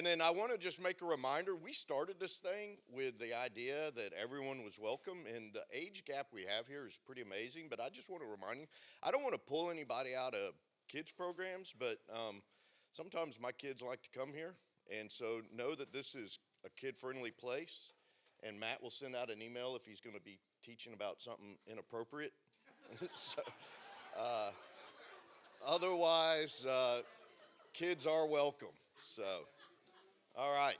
And then I want to just make a reminder, we started this thing with the idea that everyone was welcome, and the age gap we have here is pretty amazing, but I just want to remind you, I don't want to pull anybody out of kids programs, but sometimes my kids like to come here, and so know that this is a kid-friendly place, and Matt will send out an email if he's going to be teaching about something inappropriate. So, otherwise, kids are welcome. So, all right.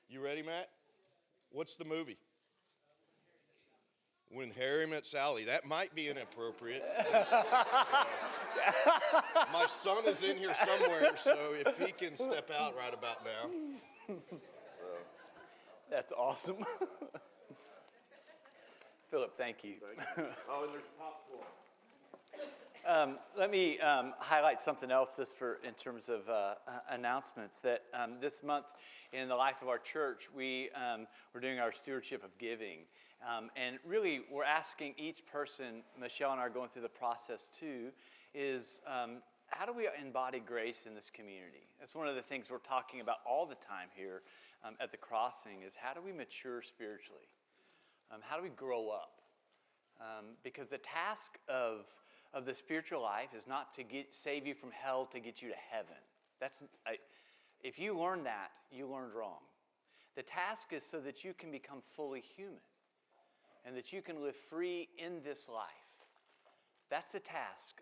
You ready, Matt? What's the movie? When Harry Met Sally. That might be inappropriate. My son is in here somewhere, so if he can step out right about now. So. That's awesome. Philip, thank you. Oh, and there's popcorn. Let me highlight something else just in terms of announcements, that this month in the life of our church, we're doing our stewardship of giving. And really, we're asking each person, Michelle and I are going through the process too, is how do we embody grace in this community? That's one of the things we're talking about all the time here at the Crossing, is how do we mature spiritually? How do we grow up? Because the task of the spiritual life is not to save you from hell to get you to heaven. If you learn that, you learned wrong. The task is so that you can become fully human and that you can live free in this life. That's the task.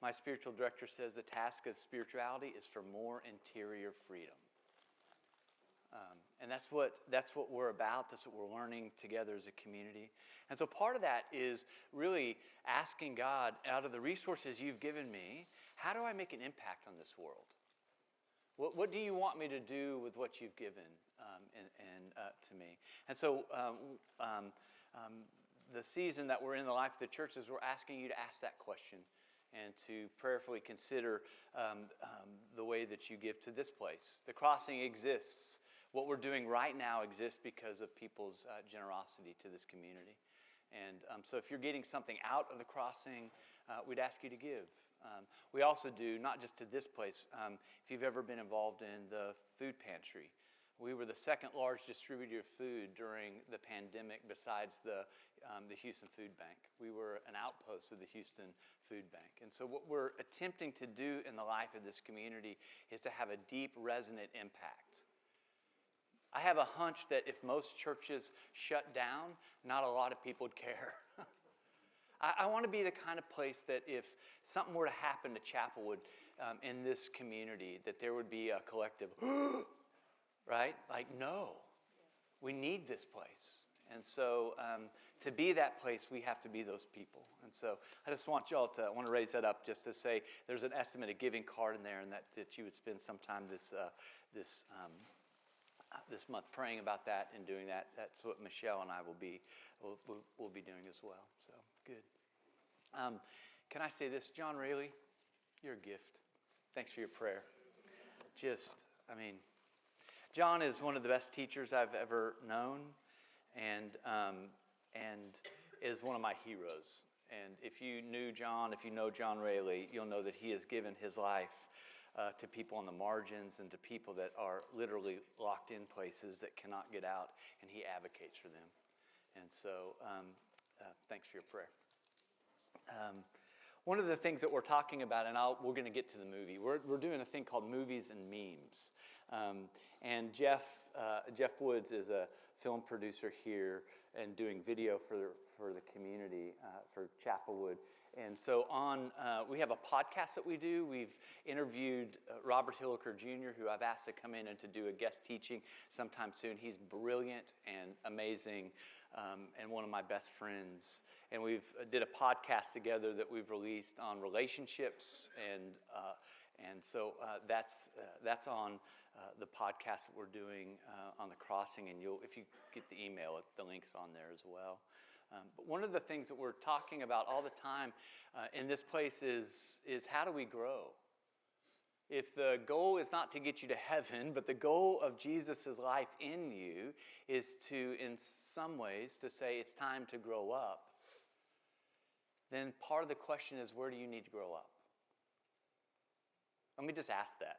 My spiritual director says the task of spirituality is for more interior freedom. And that's what we're about. That's what we're learning together as a community. And so part of that is really asking God, out of the resources you've given me, how do I make an impact on this world? What do you want me to do with what you've given to me? And so the season that we're in the life of the church is we're asking you to ask that question and to prayerfully consider the way that you give to this place. The Crossing exists. What we're doing right now exists because of people's generosity to this community. And so if you're getting something out of the Crossing, we'd ask you to give. We also do, not just to this place, if you've ever been involved in the food pantry. We were the second largest distributor of food during the pandemic besides the Houston Food Bank. We were an outpost of the Houston Food Bank. And so what we're attempting to do in the life of this community is to have a deep, resonant impact. I have a hunch that if most churches shut down, not a lot of people would care. I want to be the kind of place that if something were to happen to Chapelwood in this community, that there would be a collective, right? Like, no, we need this place. And so to be that place, we have to be those people. And so I just want y'all to, I want to raise that up just to say there's an estimated giving card in there, and that you would spend some time this month praying about that and doing that. That's what Michelle and I will be doing as well. So good. Can I say this, John Rayleigh? You're a gift. Thanks for your prayer. John is one of the best teachers I've ever known, and is one of my heroes. And if you knew John, if you know John Rayleigh, you'll know that he has given his life to people on the margins and to people that are literally locked in places that cannot get out, and he advocates for them. And so thanks for your prayer. One of the things that we're talking about, and we're going to get to the movie, we're doing a thing called Movies and Memes. And Jeff Woods is a film producer here and doing video for the community, for Chapelwood. And so we have a podcast that we do. We've interviewed Robert Hilliker Jr., who I've asked to come in and to do a guest teaching sometime soon. He's brilliant and amazing, and one of my best friends. And we've did a podcast together that we've released on relationships, and so that's on the podcast that we're doing on the Crossing. And if you get the email, the link's on there as well. But one of the things that we're talking about all the time in this place is how do we grow? If the goal is not to get you to heaven, but the goal of Jesus' life in you is to, in some ways, to say it's time to grow up, then part of the question is, where do you need to grow up? Let me just ask that.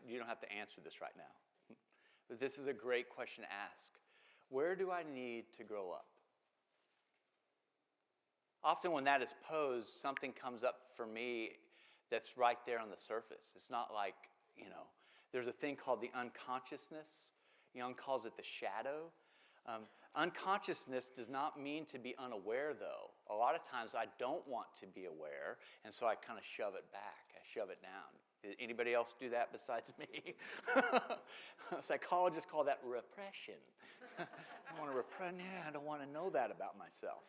You don't have to answer this right now. But this is a great question to ask. Where do I need to grow up? Often when that is posed, something comes up for me that's right there on the surface. It's not like, there's a thing called the unconsciousness. Young calls it the shadow. Unconsciousness does not mean to be unaware, though. A lot of times I don't want to be aware, and so I kind of shove it back. I shove it down. Did anybody else do that besides me? Psychologists call that repression. I want to repress. I don't want to know that about myself,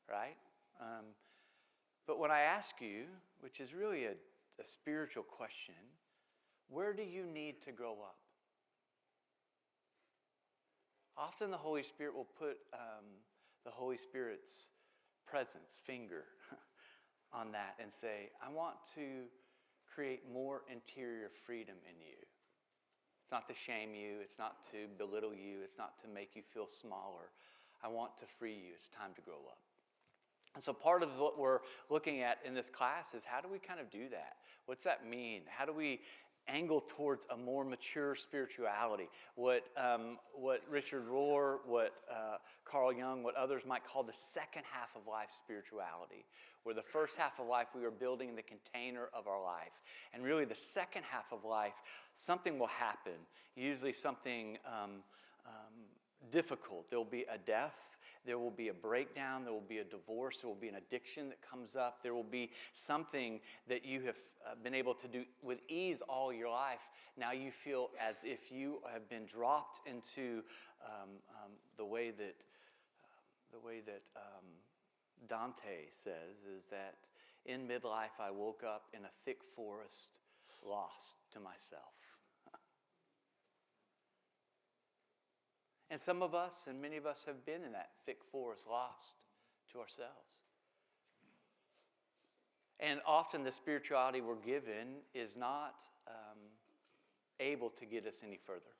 right? But when I ask you, which is really a spiritual question, where do you need to grow up? Often the Holy Spirit will put the Holy Spirit's presence, finger, on that and say, I want to create more interior freedom in you. It's not to shame you. It's not to belittle you. It's not to make you feel smaller. I want to free you. It's time to grow up. And so part of what we're looking at in this class is how do we kind of do that? What's that mean? How do we angle towards a more mature spirituality? What Richard Rohr, what Carl Jung, what others might call the second half of life spirituality, where the first half of life we are building the container of our life. And really the second half of life, something will happen, usually something difficult. There will be a death. There will be a breakdown. There will be a divorce. There will be an addiction that comes up. There will be something that you have been able to do with ease all your life. Now you feel as if you have been dropped into the way that Dante says is that in midlife I woke up in a thick forest, lost to myself. And some of us, and many of us, have been in that thick forest, lost to ourselves. And often the spirituality we're given is not able to get us any further.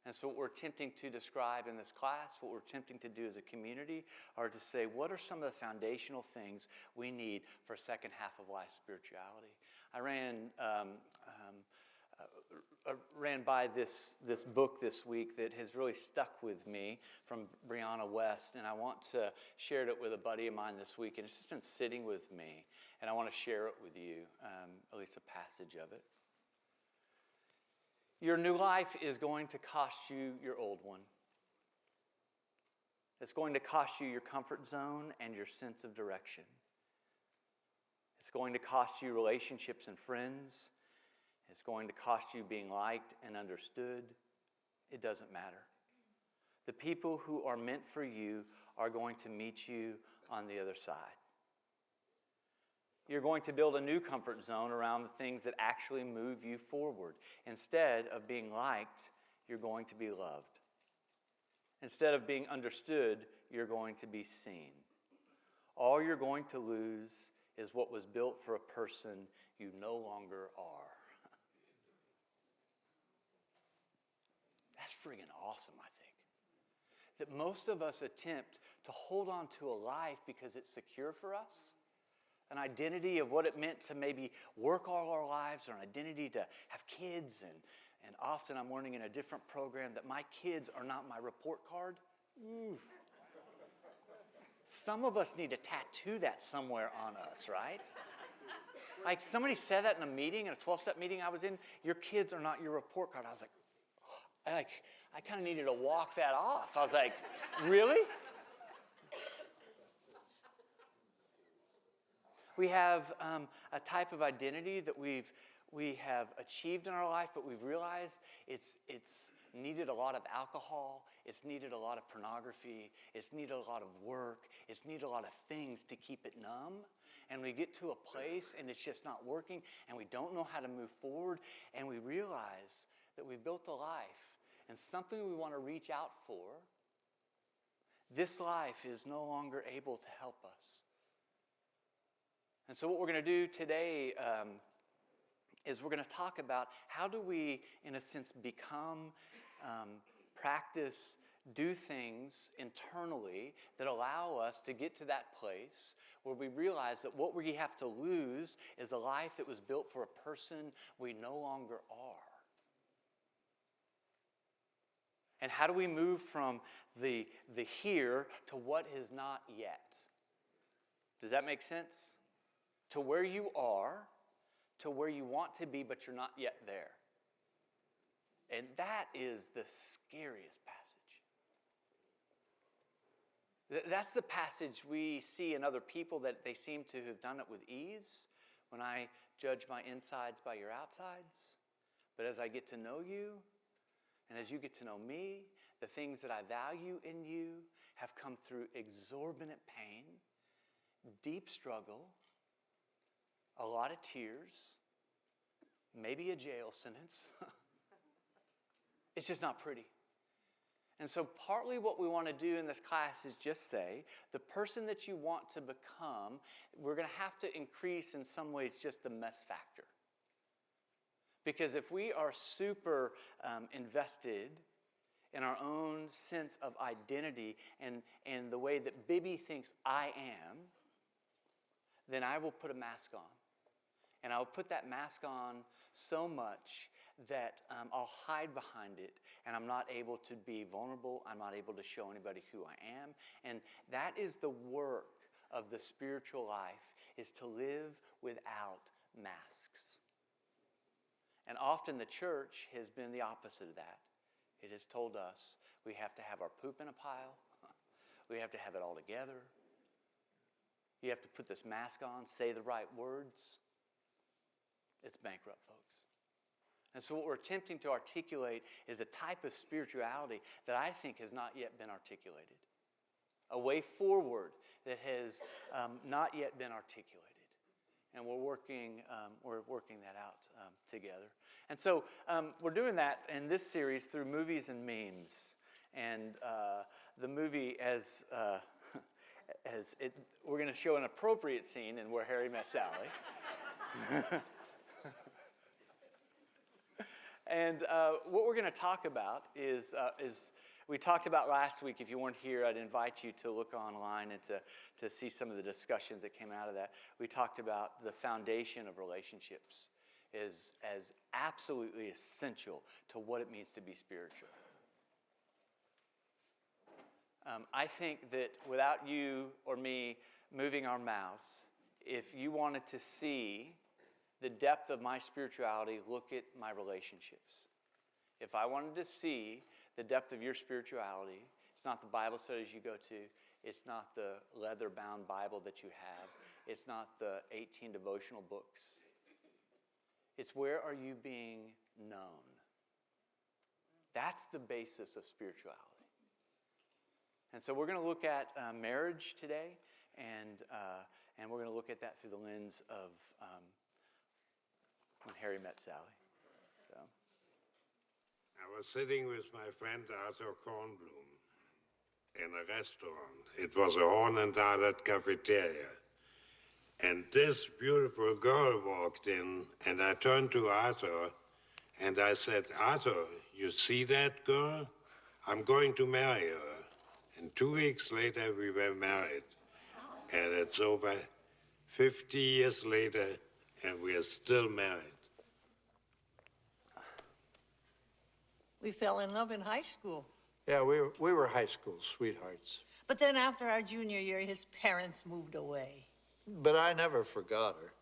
And so what we're attempting to describe in this class, what we're attempting to do as a community, are to say, what are some of the foundational things we need for a second half of life spirituality? I ran by this book this week that has really stuck with me from Brianna West, and I want to share it with a buddy of mine this week, and it's just been sitting with me, and I want to share it with you, at least a passage of it. Your new life is going to cost you your old one. It's going to cost you your comfort zone and your sense of direction. It's going to cost you relationships and friends. It's going to cost you being liked and understood. It doesn't matter. The people who are meant for you are going to meet you on the other side. You're going to build a new comfort zone around the things that actually move you forward. Instead of being liked, you're going to be loved. Instead of being understood, you're going to be seen. All you're going to lose is what was built for a person you no longer are. That's friggin' awesome, I think. That most of us attempt to hold on to a life because it's secure for us, an identity of what it meant to maybe work all our lives, or an identity to have kids, and often I'm learning in a different program that my kids are not my report card. Some of us need to tattoo that somewhere on us, right? Like somebody said that in a meeting, in a 12-step meeting I was in, your kids are not your report card. I was like, I kind of needed to walk that off. I was like, really? We have a type of identity that we have achieved in our life, but we've realized it's needed a lot of alcohol, it's needed a lot of pornography, it's needed a lot of work, it's needed a lot of things to keep it numb. And we get to a place and it's just not working, and we don't know how to move forward, and we realize that we built a life and something we want to reach out for. This life is no longer able to help us. And so what we're going to do today is we're going to talk about how do we, in a sense, become, practice do things internally that allow us to get to that place where we realize that what we have to lose is a life that was built for a person we no longer are. And how do we move from the here to what is not yet? Does that make sense? To where you are, to where you want to be, but you're not yet there. And that is the scariest passage. That's the passage we see in other people, that they seem to have done it with ease. When I judge my insides by your outsides. But as I get to know you, and as you get to know me, the things that I value in you have come through exorbitant pain, deep struggle, a lot of tears, maybe a jail sentence. It's just not pretty. And so partly what we want to do in this class is just say, the person that you want to become, we're going to have to increase in some ways just the mess factor. Because if we are super invested in our own sense of identity and the way that Bibi thinks I am, then I will put a mask on. And I'll put that mask on so much that I'll hide behind it, and I'm not able to be vulnerable. I'm not able to show anybody who I am. And that is the work of the spiritual life, is to live without masks. And often the church has been the opposite of that. It has told us we have to have our poop in a pile. We have to have it all together. You have to put this mask on, say the right words. It's bankrupt, folks. And so what we're attempting to articulate is a type of spirituality that I think has not yet been articulated. A way forward that has not yet been articulated. And we're working that out together. And so we're doing that in this series through movies and memes. And the movie, we're going to show an appropriate scene in Where Harry Met Sally. And what we're going to talk about is we talked about last week. If you weren't here, I'd invite you to look online and to see some of the discussions that came out of that. We talked about the foundation of relationships is as absolutely essential to what it means to be spiritual. I think that without you or me moving our mouths, if you wanted to see the depth of my spirituality, look at my relationships. If I wanted to see the depth of your spirituality, it's not the Bible studies you go to, it's not the leather-bound Bible that you have, it's not the 18 devotional books. It's where are you being known? That's the basis of spirituality. And so we're going to look at marriage today, and we're going to look at that through the lens of When Harry Met Sally. So. I was sitting with my friend Arthur Kornblum in a restaurant. It was a Horn-and-Ardent cafeteria. And this beautiful girl walked in, and I turned to Arthur, and I said, Arthur, you see that girl? I'm going to marry her. And 2 weeks later, we were married. And it's over 50 years later, and we are still married. We fell in love in high school. Yeah, we were high school sweethearts. But then after our junior year, his parents moved away. But I never forgot her.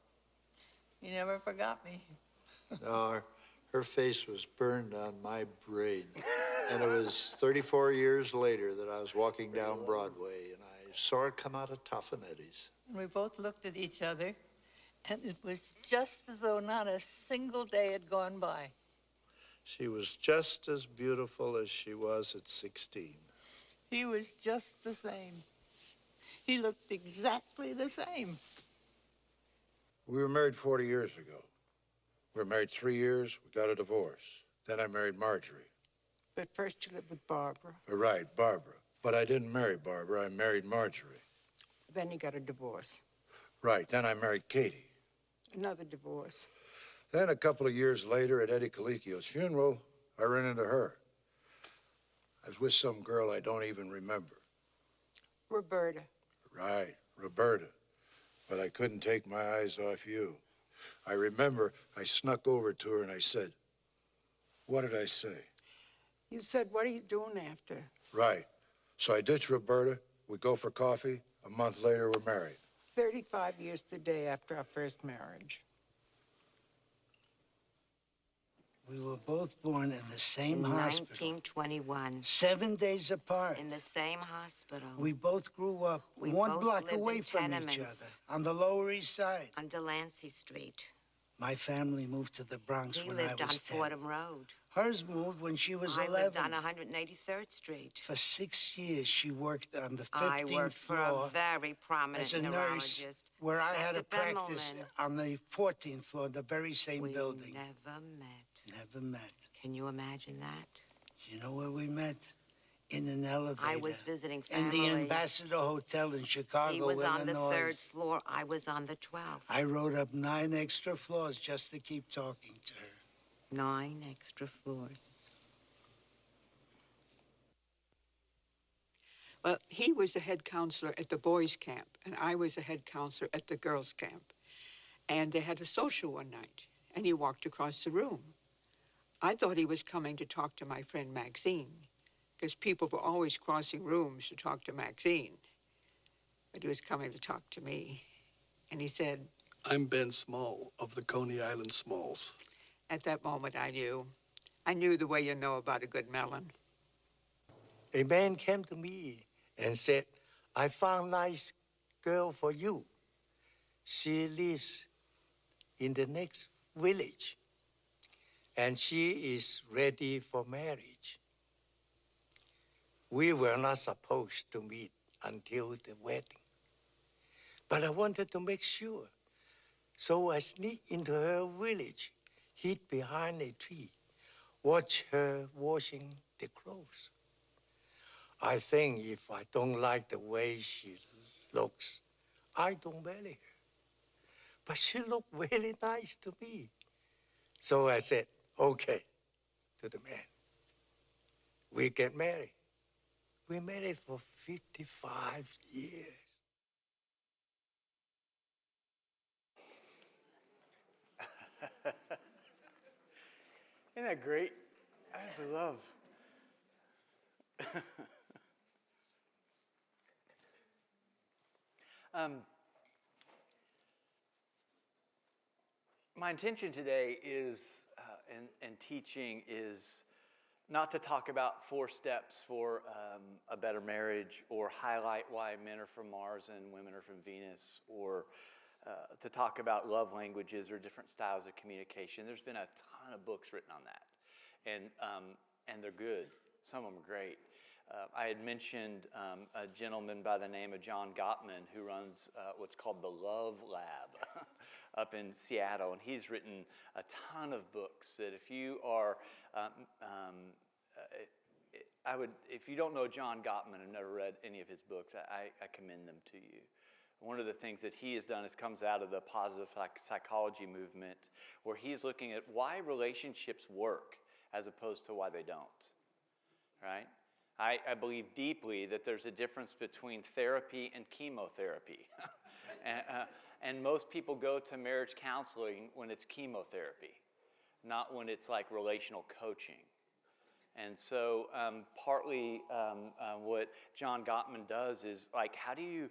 You never forgot me. No, her face was burned on my brain. And it was 34 years later that I was walking down Broadway, and I saw her come out of Toffanetti's. And we both looked at each other, and it was just as though not a single day had gone by. She was just as beautiful as she was at 16. He was just the same. He looked exactly the same. We were married 40 years ago. We were married 3 years, we got a divorce. Then I married Marjorie. But first you lived with Barbara. Right, Barbara. But I didn't marry Barbara, I married Marjorie. Then you got a divorce. Right, then I married Katie. Another divorce. Then a couple of years later at Eddie Colicchio's funeral, I ran into her. I was with some girl I don't even remember. Roberta. Right, Roberta. But I couldn't take my eyes off you. I remember I snuck over to her and I said, what did I say? You said, what are you doing after? Right. So I ditched Roberta. We go for coffee. A month later, we're married. 35 years the day after our first marriage. We were both born in the same In hospital. 1921. 7 days apart. In the same hospital. We both grew up We one both block lived away in from each other tenements. on the Lower East Side. On Delancey Street. My family moved to the Bronx He when I lived on was 10. Fordham Road. Hers moved when she was I 11. lived on 183rd Street. For 6 years, she worked on the 15th I worked for floor a very prominent as a nurse, neurologist, where I had to Dr. practice Bemelman. on the 14th floor, the very same We building. never met. Never met. Can you imagine that? You know where we met? In an elevator. I was visiting In family. the Ambassador Hotel in Chicago, He was on the Illinois. 3rd floor. I was on the 12th. I rode up 9 extra floors just to keep talking to her. 9 extra floors. Well, he was a head counselor at the boys' camp, and I was a head counselor at the girls' camp. And they had a social one night, and he walked across the room. I thought he was coming to talk to my friend Maxine, because people were always crossing rooms to talk to Maxine. But he was coming to talk to me. And he said, I'm Ben Small of the Coney Island Smalls. at that moment I knew. I knew the way you know about a good melon. A man came to me and said, I found a nice girl for you. She lives in the next village, and she is ready for marriage. We were not supposed to meet until the wedding, but I wanted to make sure. So I sneaked into her village, hid behind a tree, watch her washing the clothes. I think if I don't like the way she looks, I don't marry her. But she looked very nice to me. So I said, okay, to the man. We get married. We married for 55 years. Isn't that great? I just love. My intention today is, and teaching is, not to talk about 4 steps for a better marriage, or highlight why men are from Mars and women are from Venus, or to talk about love languages or different styles of communication. There's been a ton of books written on that, and they're good. Some of them are great. I had mentioned a gentleman by the name of John Gottman who runs what's called the Love Lab up in Seattle, and he's written a ton of books that if you are, if you don't know John Gottman and never read any of his books, I commend them to you. One of the things that he has done is comes out of the positive psychology movement, where he's looking at why relationships work as opposed to why they don't, right? I believe deeply that there's a difference between therapy and chemotherapy. And most people go to marriage counseling when it's chemotherapy, not when it's like relational coaching. And so partly what John Gottman does is like, and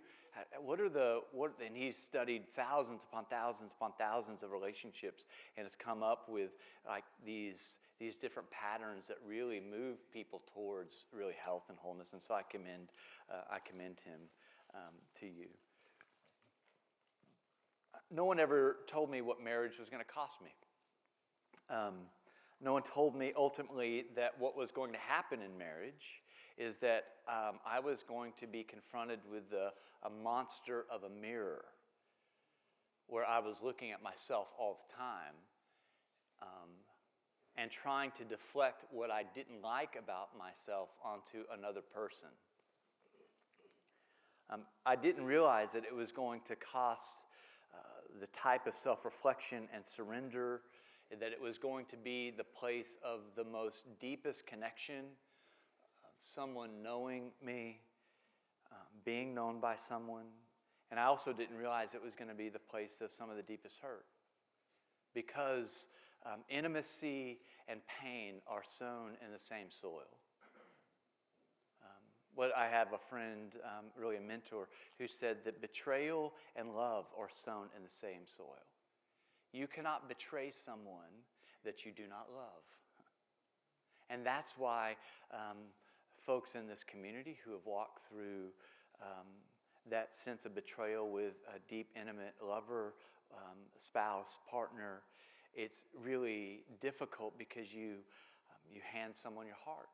he's studied thousands upon thousands upon thousands of relationships and has come up with like these different patterns that really move people towards really health and wholeness. And so I commend him to you. No one ever told me what marriage was going to cost me. No one told me ultimately that what was going to happen in marriage is that I was going to be confronted with a monster of a mirror where I was looking at myself all the time and trying to deflect what I didn't like about myself onto another person. I didn't realize that it was going to cost the type of self-reflection and surrender, that it was going to be the place of the most deepest connection someone knowing me, being known by someone. And I also didn't realize it was going to be the place of some of the deepest hurt. Because intimacy and pain are sown in the same soil. I have a friend, really a mentor, who said that betrayal and love are sown in the same soil. You cannot betray someone that you do not love. And that's why folks in this community who have walked through that sense of betrayal with a deep, intimate lover, spouse, partner, it's really difficult because you hand someone your heart,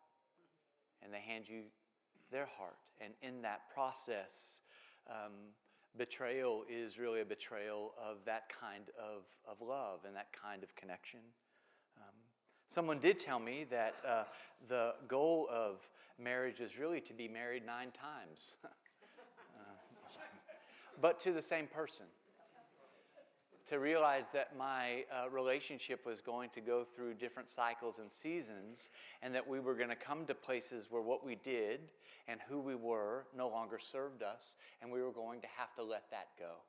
and they hand you their heart. And in that process, betrayal is really a betrayal of that kind of love and that kind of connection. Someone did tell me that the goal of marriage is really to be married 9 times, but to the same person. To realize that my relationship was going to go through different cycles and seasons, and that we were going to come to places where what we did and who we were no longer served us, and we were going to have to let that go.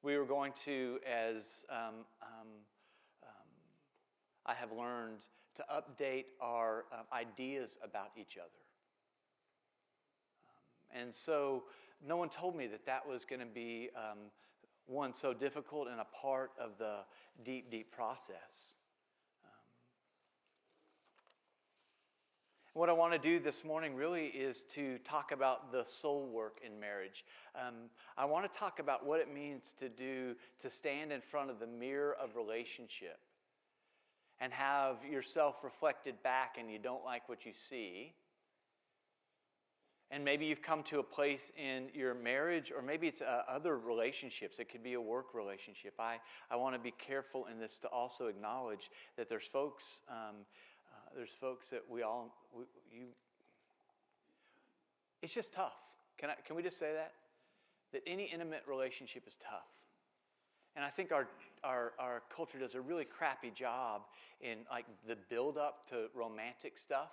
We were going to, as I have learned, to update our ideas about each other. And so no one told me that that was going to be one so difficult and a part of the deep, deep process. What I want to do this morning really is to talk about the soul work in marriage. I want to talk about what it means to stand in front of the mirror of relationship and have yourself reflected back and you don't like what you see. And maybe you've come to a place in your marriage, or maybe it's other relationships. It could be a work relationship. I want to be careful in this to also acknowledge that there's folks that it's just tough. Can we just say that? That any intimate relationship is tough. And I think our culture does a really crappy job in like the build up to romantic stuff.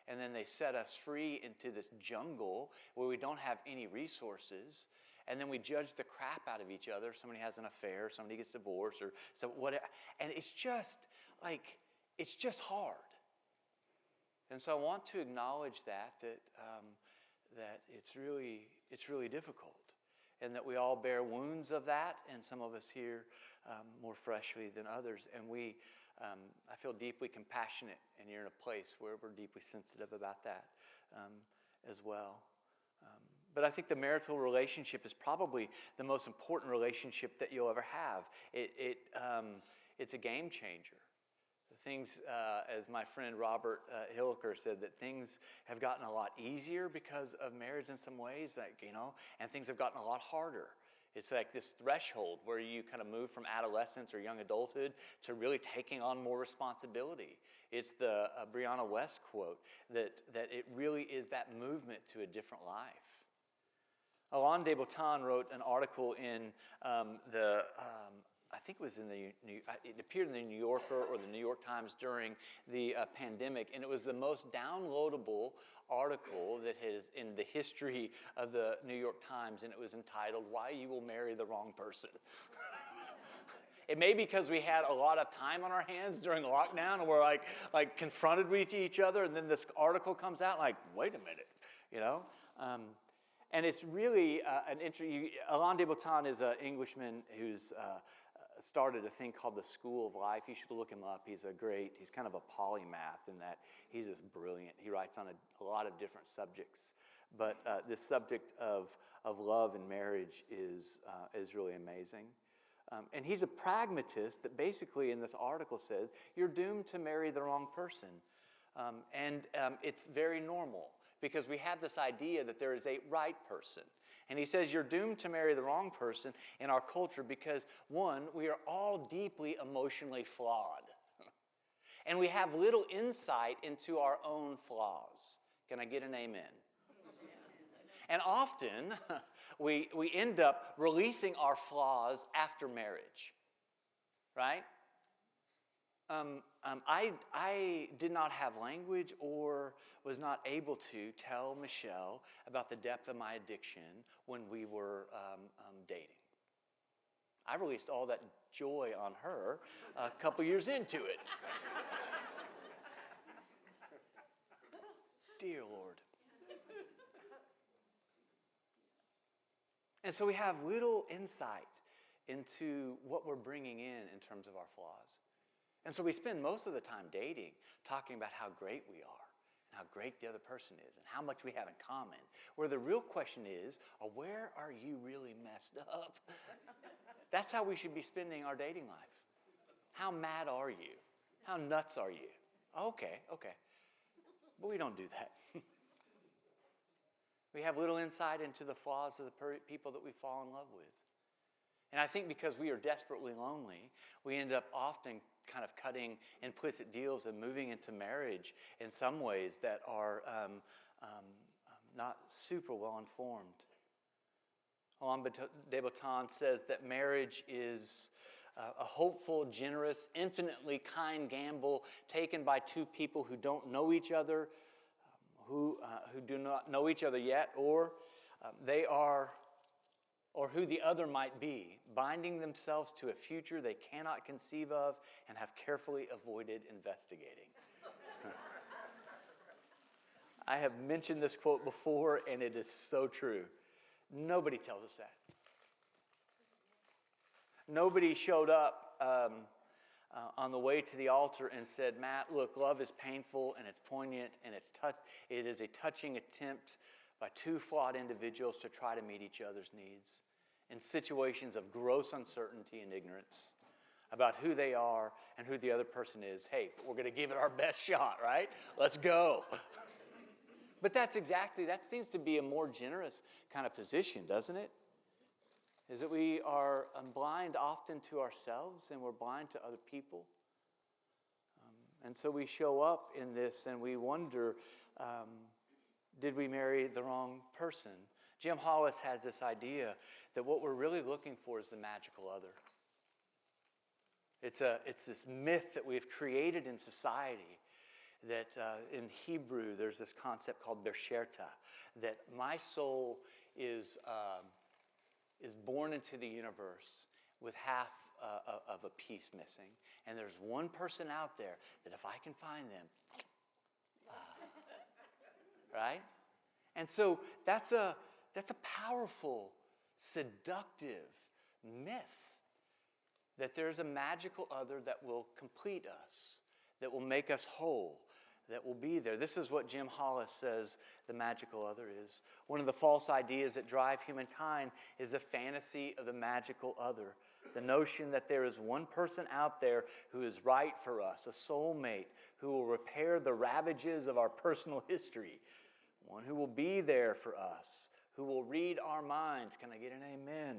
And then they set us free into this jungle where we don't have any resources. And then we judge the crap out of each other. Somebody has an affair, somebody gets divorced, or so whatever. And it's just hard. And so I want to acknowledge that it's really difficult. And that we all bear wounds of that, and some of us here more freshly than others. And I feel deeply compassionate, and you're in a place where we're deeply sensitive about that as well. But I think the marital relationship is probably the most important relationship that you'll ever have. It's a game changer. Things, as my friend Robert Hilliker said, that things have gotten a lot easier because of marriage in some ways, and things have gotten a lot harder. It's like this threshold where you kind of move from adolescence or young adulthood to really taking on more responsibility. It's the Brianna West quote that it really is that movement to a different life. Alain de Botton wrote an article in I think it was it appeared in the New Yorker or the New York Times during the pandemic, and it was the most downloadable article that has in the history of the New York Times, and it was entitled, "Why You Will Marry the Wrong Person." It may be because we had a lot of time on our hands during the lockdown, and we're like confronted with each other, and then this article comes out, like, wait a minute, And it's really an interesting. Alain de Botton is an Englishman who's started a thing called the School of Life. You should look him up. He's kind of a polymath in that he's just brilliant. He writes on a lot of different subjects. But this subject of love and marriage is really amazing. And he's a pragmatist that basically in this article says, you're doomed to marry the wrong person. And it's very normal because we have this idea that there is a right person. And he says you're doomed to marry the wrong person in our culture because, one, we are all deeply emotionally flawed. And we have little insight into our own flaws. Can I get an amen? And often, we end up releasing our flaws after marriage, right? I did not have language or was not able to tell Michelle about the depth of my addiction when we were dating. I released all that joy on her a couple years into it. Dear Lord. And so we have little insight into what we're bringing in terms of our flaws. And so we spend most of the time dating, talking about how great we are, and how great the other person is, and how much we have in common. Where the real question is, where are you really messed up? That's how we should be spending our dating life. How mad are you? How nuts are you? Okay. But we don't do that. We have little insight into the flaws of the people that we fall in love with. And I think because we are desperately lonely, we end up often kind of cutting implicit deals and moving into marriage in some ways that are not super well informed. Alain de Botton says that marriage is a hopeful, generous, infinitely kind gamble taken by two people who don't know each other, who do not know each other yet, or who the other might be, binding themselves to a future they cannot conceive of and have carefully avoided investigating. I have mentioned this quote before, and it is so true. Nobody tells us that. Nobody showed up on the way to the altar and said, Matt, look, love is painful and it's poignant and it is a touching attempt by two flawed individuals to try to meet each other's needs in situations of gross uncertainty and ignorance about who they are and who the other person is. Hey, we're going to give it our best shot, right? Let's go. But that seems to be a more generous kind of position, doesn't it? Is that we are blind often to ourselves and we're blind to other people. And so we show up in this and we wonder, did we marry the wrong person? Jim Hollis has this idea that what we're really looking for is the magical other. It's this myth that we've created in society that in Hebrew there's this concept called Bersherta, that my soul is born into the universe with half of a piece missing. And there's one person out there that if I can find them, right? And so that's a powerful, seductive myth that there's a magical other that will complete us, that will make us whole, that will be there. This is what Jim Hollis says the magical other is. One of the false ideas that drive humankind is the fantasy of the magical other. The notion that there is one person out there who is right for us, a soulmate who will repair the ravages of our personal history, one who will be there for us, who will read our minds. Can I get an amen?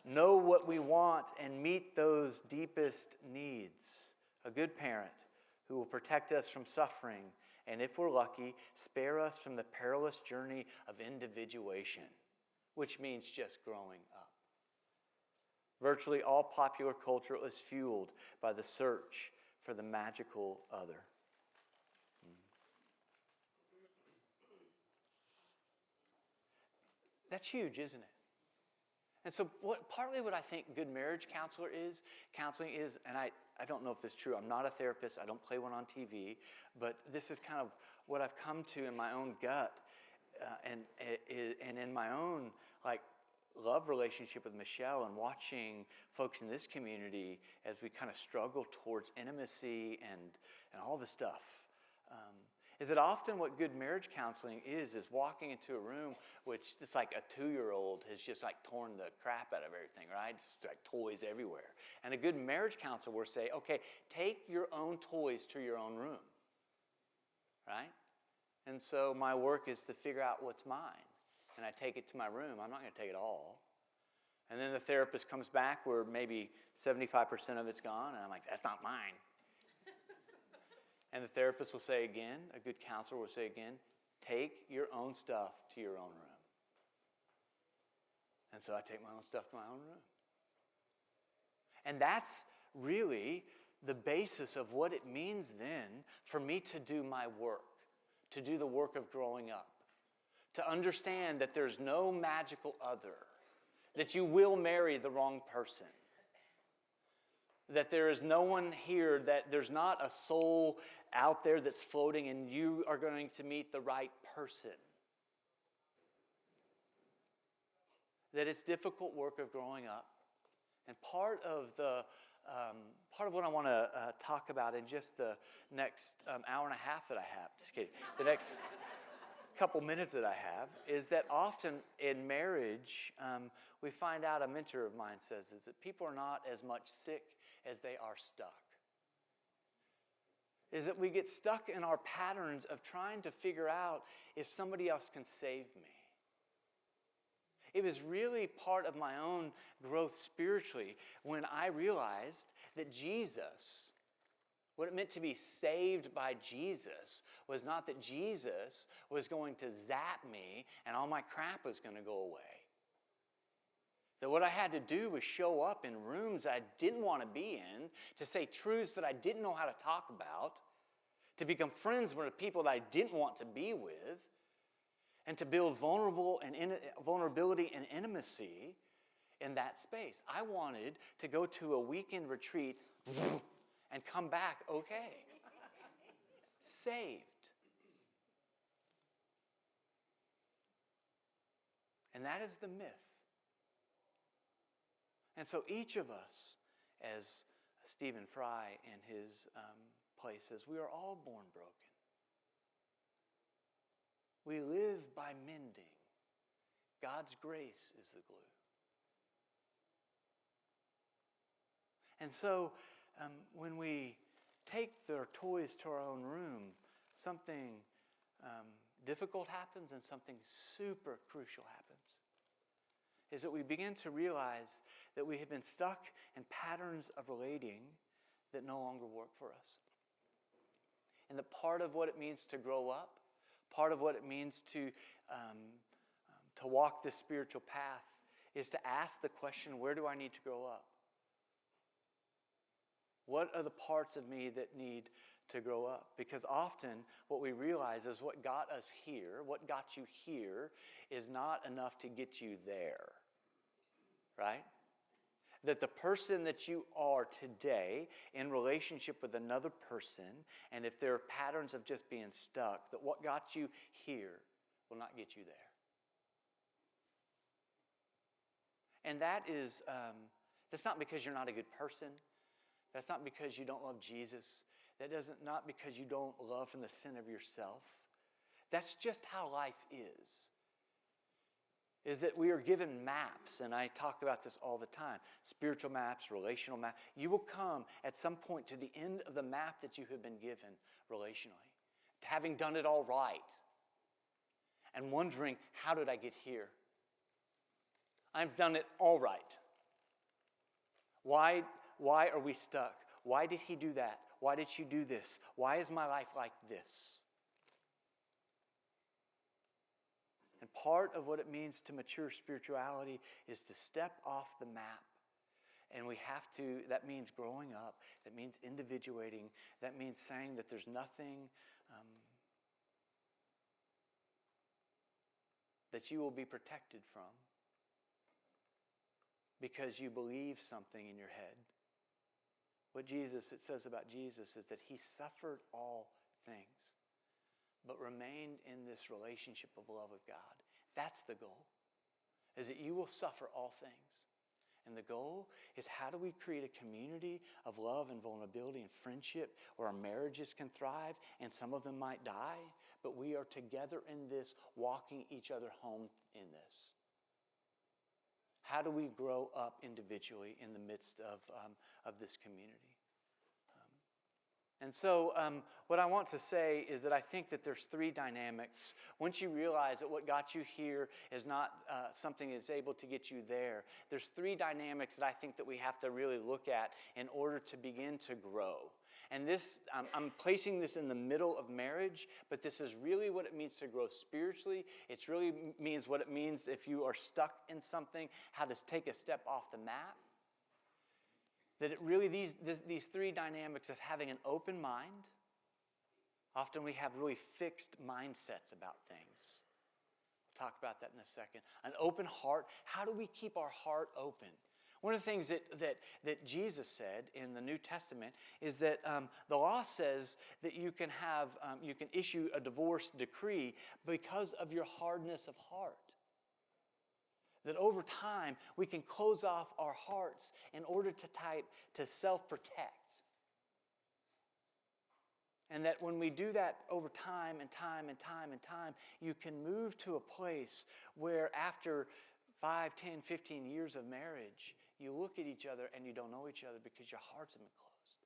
Know what we want and meet those deepest needs. A good parent who will protect us from suffering, and if we're lucky, spare us from the perilous journey of individuation, which means just growing up. Virtually all popular culture is fueled by the search for the magical other. That's huge, isn't it? And so partly what I think good marriage counseling is, and I don't know if this is true, I'm not a therapist, I don't play one on TV, but this is kind of what I've come to in my own gut and in my own love relationship with Michelle and watching folks in this community as we kind of struggle towards intimacy and all this stuff. Is that often what good marriage counseling is walking into a room which it's like a 2-year-old has just torn the crap out of everything, right? Just toys everywhere. And a good marriage counselor will say, okay, take your own toys to your own room, right? And so my work is to figure out what's mine. And I take it to my room. I'm not going to take it all. And then the therapist comes back where maybe 75% of it's gone. And I'm like, that's not mine. And the therapist will say again, a good counselor will say again, take your own stuff to your own room. And so I take my own stuff to my own room. And that's really the basis of what it means then for me to do my work, to do the work of growing up, to understand that there's no magical other, that you will marry the wrong person, that there is no one here, that there's not a soul out there that's floating and you are going to meet the right person. That it's difficult work of growing up. And part of what I want to talk about in just the next hour and a half that I have, just kidding, the next couple minutes that I have, is that often in marriage, we find out, a mentor of mine says, is that people are not as much sick as they are stuck. Is that we get stuck in our patterns of trying to figure out if somebody else can save me. It was really part of my own growth spiritually when I realized that Jesus, what it meant to be saved by Jesus, was not that Jesus was going to zap me and all my crap was going to go away. That what I had to do was show up in rooms I didn't want to be in, to say truths that I didn't know how to talk about, to become friends with people that I didn't want to be with, and to build vulnerability and intimacy in that space. I wanted to go to a weekend retreat and come back okay. Saved. And that is the myth. And so each of us, as Stephen Fry in his place says, we are all born broken. We live by mending. God's grace is the glue. And so when we take their toys to our own room, something difficult happens and something super crucial happens. Is that we begin to realize that we have been stuck in patterns of relating that no longer work for us. And that part of what it means to grow up, part of what it means to walk this spiritual path, is to ask the question, where do I need to grow up? What are the parts of me that need to grow up? Because often what we realize is what got us here, what got you here, is not enough to get you there. Right? That the person that you are today in relationship with another person, and if there are patterns of just being stuck, that what got you here will not get you there. And that is, that's not because you're not a good person. That's not because you don't love Jesus. That doesn't, not because you don't love from the sin of yourself. That's just how life is that we are given maps, and I talk about this all the time, spiritual maps, relational maps. You will come at some point to the end of the map that you have been given relationally, having done it all right, and wondering, how did I get here? I've done it all right. Why are we stuck? Why did he do that? Why did you do this? Why is my life like this? And part of what it means to mature spirituality is to step off the map. And we have to, that means growing up, that means individuating, that means saying that there's nothing that you will be protected from because you believe something in your head. What it says about Jesus is that he suffered all things, but remained in this relationship of love with God. That's the goal, is that you will suffer all things. And the goal is, how do we create a community of love and vulnerability and friendship where our marriages can thrive, and some of them might die, but we are together in this, walking each other home in this. How do we grow up individually in the midst of this community? And so what I want to say is that I think that there's three dynamics. Once you realize that what got you here is not something that's able to get you there, there's three dynamics that I think that we have to really look at in order to begin to grow. And this, I'm placing this in the middle of marriage, but this is really what it means to grow spiritually. It really means what it means if you are stuck in something, how to take a step off the map. That it really, these three dynamics of having an open mind. Often we have really fixed mindsets about things. We'll talk about that in a second. An open heart. How do we keep our heart open? One of the things that Jesus said in the New Testament is that the law says that you can issue a divorce decree because of your hardness of heart. That over time, we can close off our hearts in order to self-protect. And that when we do that over time and time and time and time, you can move to a place where after 5, 10, 15 years of marriage, you look at each other and you don't know each other because your hearts have been closed.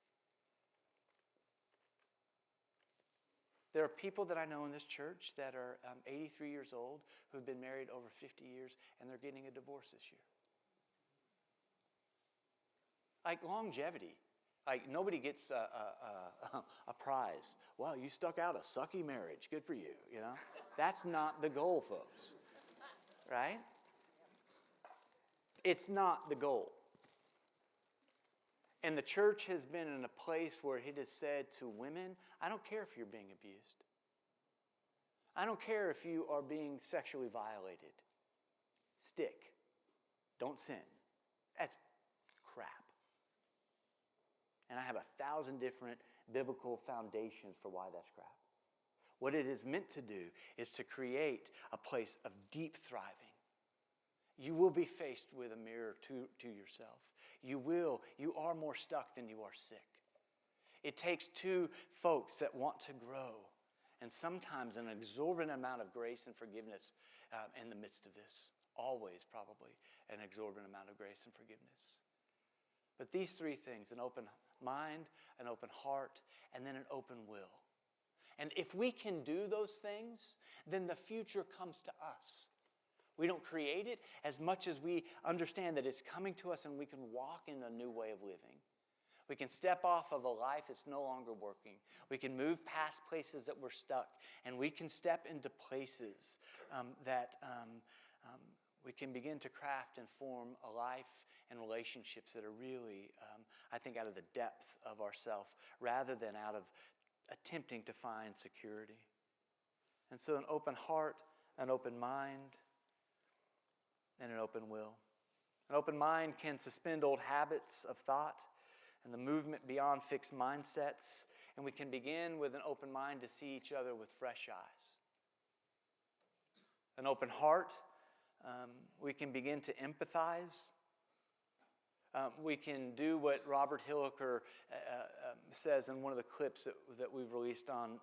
There are people that I know in this church that are 83 years old who've been married over 50 years and they're getting a divorce this year. Like longevity. Like nobody gets a prize. Well, you stuck out a sucky marriage. Good for you, you know. That's not the goal, folks. Right? It's not the goal. And the church has been in a place where it has said to women, I don't care if you're being abused. I don't care if you are being sexually violated. Stick. Don't sin. That's crap. And I have 1,000 different biblical foundations for why that's crap. What it is meant to do is to create a place of deep thriving. You will be faced with a mirror to yourself. You are more stuck than you are sick. It takes two folks that want to grow, and sometimes an exorbitant amount of grace and forgiveness in the midst of this. Always, probably, an exorbitant amount of grace and forgiveness. But these three things, an open mind, an open heart, and then an open will. And if we can do those things, then the future comes to us. We don't create it as much as we understand that it's coming to us and we can walk in a new way of living. We can step off of a life that's no longer working. We can move past places that we're stuck, and we can step into places that we can begin to craft and form a life and relationships that are really, I think, out of the depth of ourself rather than out of attempting to find security. And so an open heart, an open mind, and an open will. An open mind can suspend old habits of thought and the movement beyond fixed mindsets, and we can begin with an open mind to see each other with fresh eyes. An open heart, we can begin to empathize. We can do what Robert Hilliker says in one of the clips that we've released on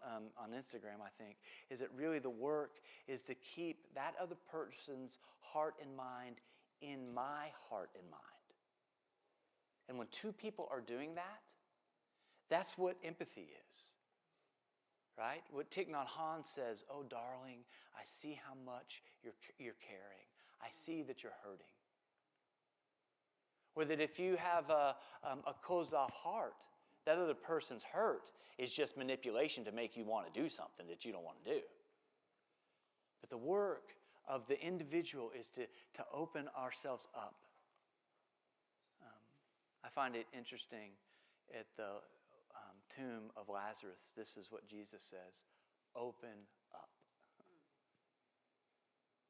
Instagram, I think, is that really the work is to keep that other person's heart and mind in my heart and mind. And when two people are doing that, that's what empathy is. Right? What Thich Nhat Hanh says, oh, darling, I see how much you're caring. I see that you're hurting. Or that if you have a closed-off heart, that other person's hurt is just manipulation to make you want to do something that you don't want to do. But the work of the individual is to open ourselves up. I find it interesting at the tomb of Lazarus, this is what Jesus says, open up.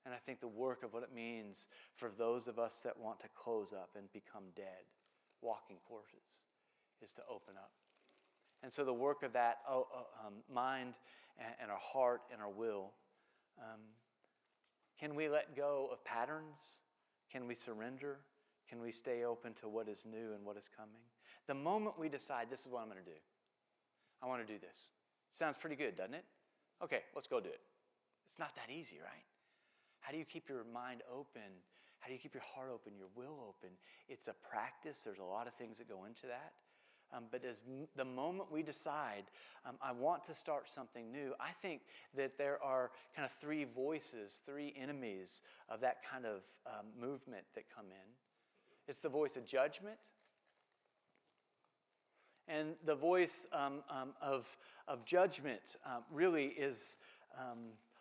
And I think the work of what it means for those of us that want to close up and become dead, walking corpses, is to open up. And so the work of that mind and our heart and our will, can we let go of patterns? Can we surrender? Can we stay open to what is new and what is coming? The moment we decide, this is what I'm going to do. I want to do this. Sounds pretty good, doesn't it? Okay, let's go do it. It's not that easy, right? How do you keep your mind open? How do you keep your heart open, your will open? It's a practice. There's a lot of things that go into that. But as the moment we decide, I want to start something new, I think that there are kind of three voices, three enemies of that kind of movement that come in. It's the voice of judgment. And the voice of judgment really is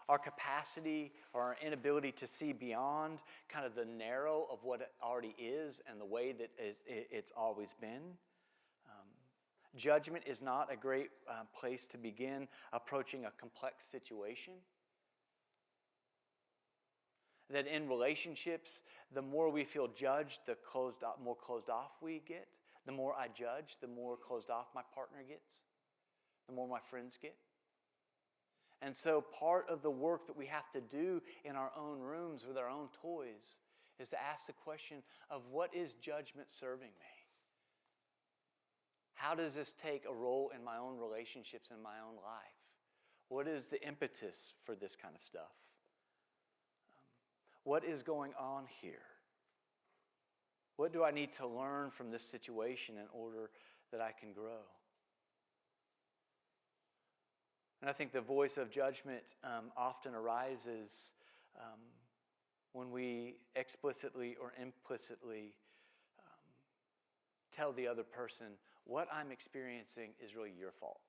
our capacity or our inability to see beyond kind of the narrow of what it already is and the way that it's always been. Judgment is not a great place to begin approaching a complex situation. That in relationships, the more we feel judged, the more closed off we get. The more I judge, the more closed off my partner gets, the more my friends get. And so part of the work that we have to do in our own rooms with our own toys is to ask the question of, what is judgment serving me? How does this take a role in my own relationships in my own life? What is the impetus for this kind of stuff? What is going on here? What do I need to learn from this situation in order that I can grow? And I think the voice of judgment often arises when we explicitly or implicitly tell the other person, what I'm experiencing is really your fault.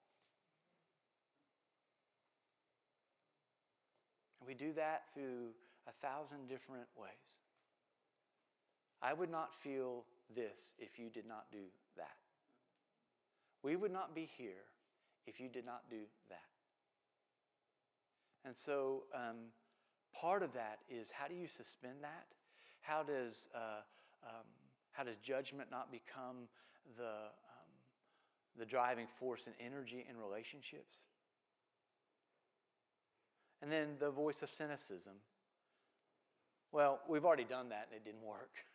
And we do that through 1,000 different ways. I would not feel this if you did not do that. We would not be here if you did not do that. And so part of that is, how do you suspend that? How does judgment not become the driving force and energy in relationships? And then the voice of cynicism. Well, we've already done that and it didn't work.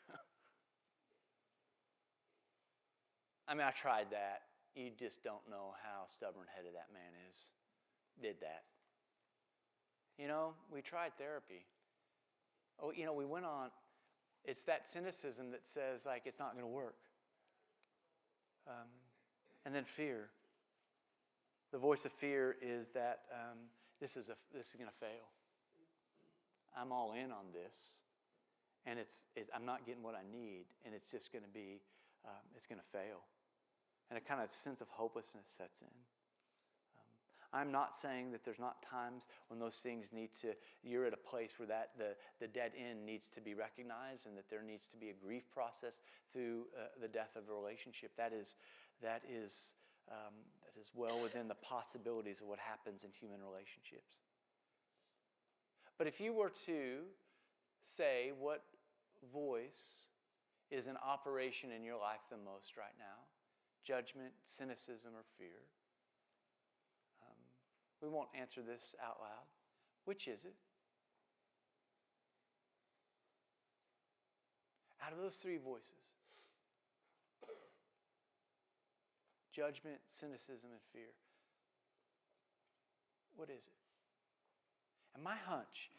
I mean, I tried that. You just don't know how stubborn-headed that man is. Did that. We tried therapy. Oh, we went on. It's that cynicism that says, like, it's not going to work. And then fear. The voice of fear is that this is going to fail. I'm all in on this, and I'm not getting what I need, and it's just going to be, it's going to fail. And a kind of sense of hopelessness sets in. I'm not saying that there's not times when those things you're at a place where the dead end needs to be recognized, and that there needs to be a grief process through the death of a relationship. That is well within the possibilities of what happens in human relationships. But if you were to say what voice is in operation in your life the most right now, judgment, cynicism, or fear, we won't answer this out loud. Which is it? Out of those three voices, judgment, cynicism, and fear, what is it? And my hunch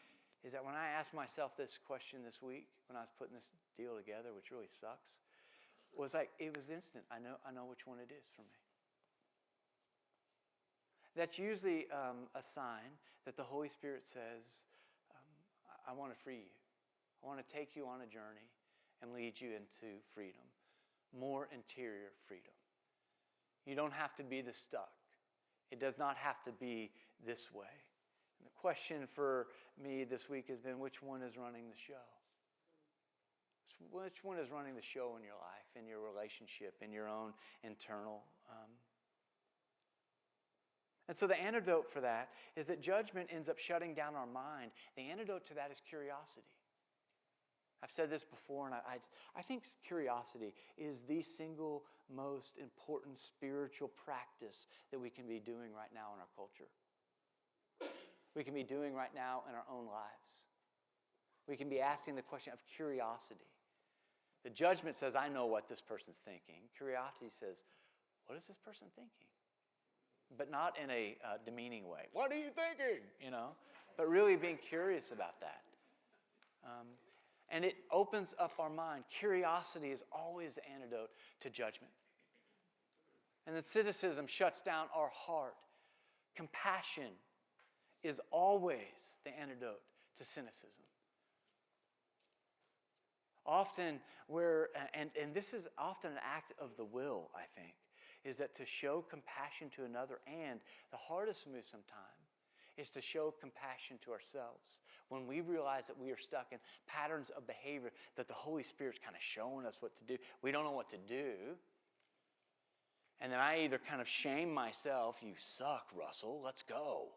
is that when I asked myself this question this week, when I was putting this deal together, which really sucks, was like, it was instant. I know which one it is for me. That's usually a sign that the Holy Spirit says, I want to free you. I want to take you on a journey and lead you into freedom, more interior freedom. You don't have to be this stuck. It does not have to be this way. And the question for me this week has been, which one is running the show? Which one is running the show in your life, in your relationship, in your own internal? And so the antidote for that is that judgment ends up shutting down our mind. The antidote to that is curiosity. I've said this before, and I think curiosity is the single most important spiritual practice that we can be doing right now in our culture. We can be doing right now in our own lives. We can be asking the question of curiosity. The judgment says, I know what this person's thinking. Curiosity says, what is this person thinking? But not in a demeaning way. What are you thinking? But really being curious about that. And it opens up our mind. Curiosity is always the antidote to judgment. And then cynicism shuts down our heart. Compassion is always the antidote to cynicism. Often and this is often an act of the will, I think, is that to show compassion to another. And the hardest move sometimes is to show compassion to ourselves. When we realize that we are stuck in patterns of behavior, that the Holy Spirit's kind of showing us what to do. We don't know what to do. And then I either kind of shame myself, you suck, Russell, let's go.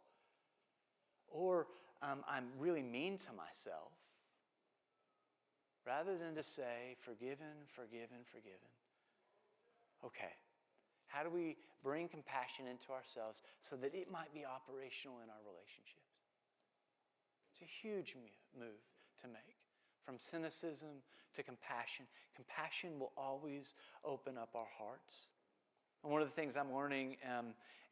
Or I'm really mean to myself. Rather than to say, forgiven, forgiven, forgiven. Okay, how do we bring compassion into ourselves so that it might be operational in our relationships? It's a huge move to make. From cynicism to compassion. Compassion will always open up our hearts. And one of the things I'm learning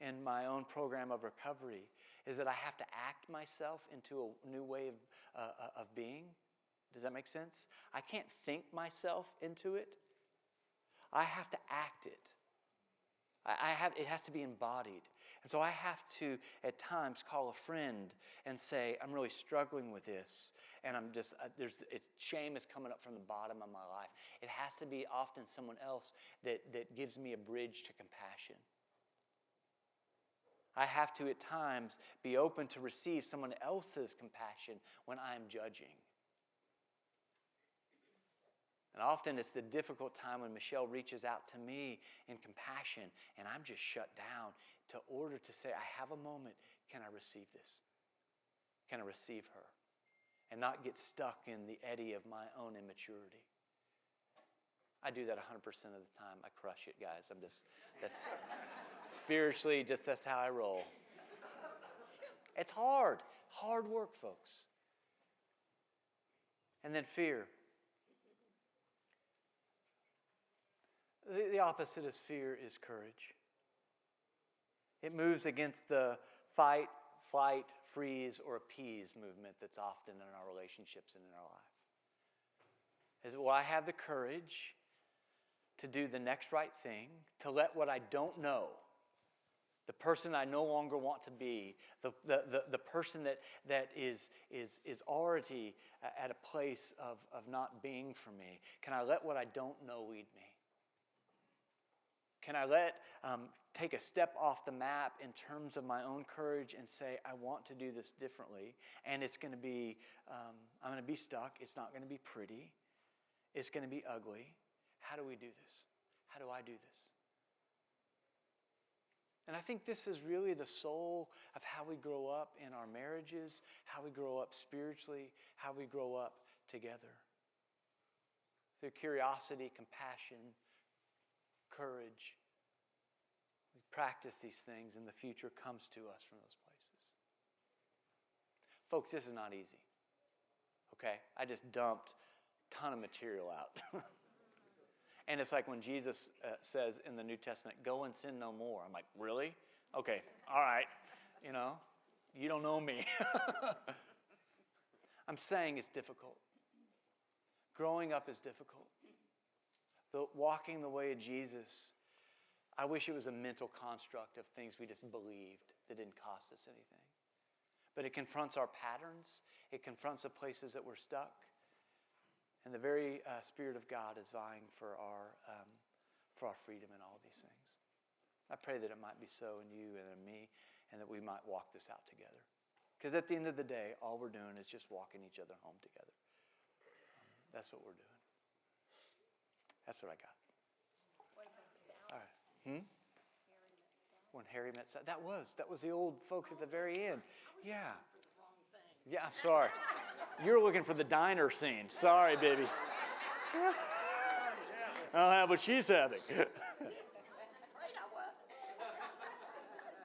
in my own program of recovery is that I have to act myself into a new way of being. Does that make sense? I can't think myself into it. I have to act it. It has to be embodied. And so I have to, at times, call a friend and say, I'm really struggling with this. And I'm just, shame is coming up from the bottom of my life. It has to be often someone else that gives me a bridge to compassion. I have to, at times, be open to receive someone else's compassion when I'm judging. And often it's the difficult time when Michelle reaches out to me in compassion and I'm just shut down to order to say, I have a moment. Can I receive this? Can I receive her? And not get stuck in the eddy of my own immaturity. I do that 100% of the time. I crush it, guys. That's spiritually, that's how I roll. It's hard work, folks. And then fear. The opposite of fear is courage. It moves against the fight, flight, freeze, or appease movement that's often in our relationships and in our life. Is, well, I have the courage to do the next right thing, to let what I don't know, the person I no longer want to be, the person that is already at a place of not being for me, can I let what I don't know lead me? Can I take a step off the map in terms of my own courage and say, I want to do this differently, and it's going to be, I'm going to be stuck. It's not going to be pretty. It's going to be ugly. How do we do this? How do I do this? And I think this is really the soul of how we grow up in our marriages, how we grow up spiritually, how we grow up together. Through curiosity, compassion, courage. We practice these things and the future comes to us from those places. Folks, this is not easy. Okay? I just dumped a ton of material out. And it's like when Jesus says in the New Testament, go and sin no more. I'm like, really? Okay, all right. You don't know me. I'm saying it's difficult. Growing up is difficult. Walking the way of Jesus, I wish it was a mental construct of things we just believed that didn't cost us anything. But it confronts our patterns. It confronts the places that we're stuck. And the very Spirit of God is vying for our freedom in all of these things. I pray that it might be so in you and in me, and that we might walk this out together. Because at the end of the day, all we're doing is just walking each other home together. That's what we're doing. That's what I got. All right. When Harry met Sally. That was the old folks at the very end. Yeah. Yeah, I'm sorry. You're looking for the diner scene. Sorry, baby. I don't have what she's having.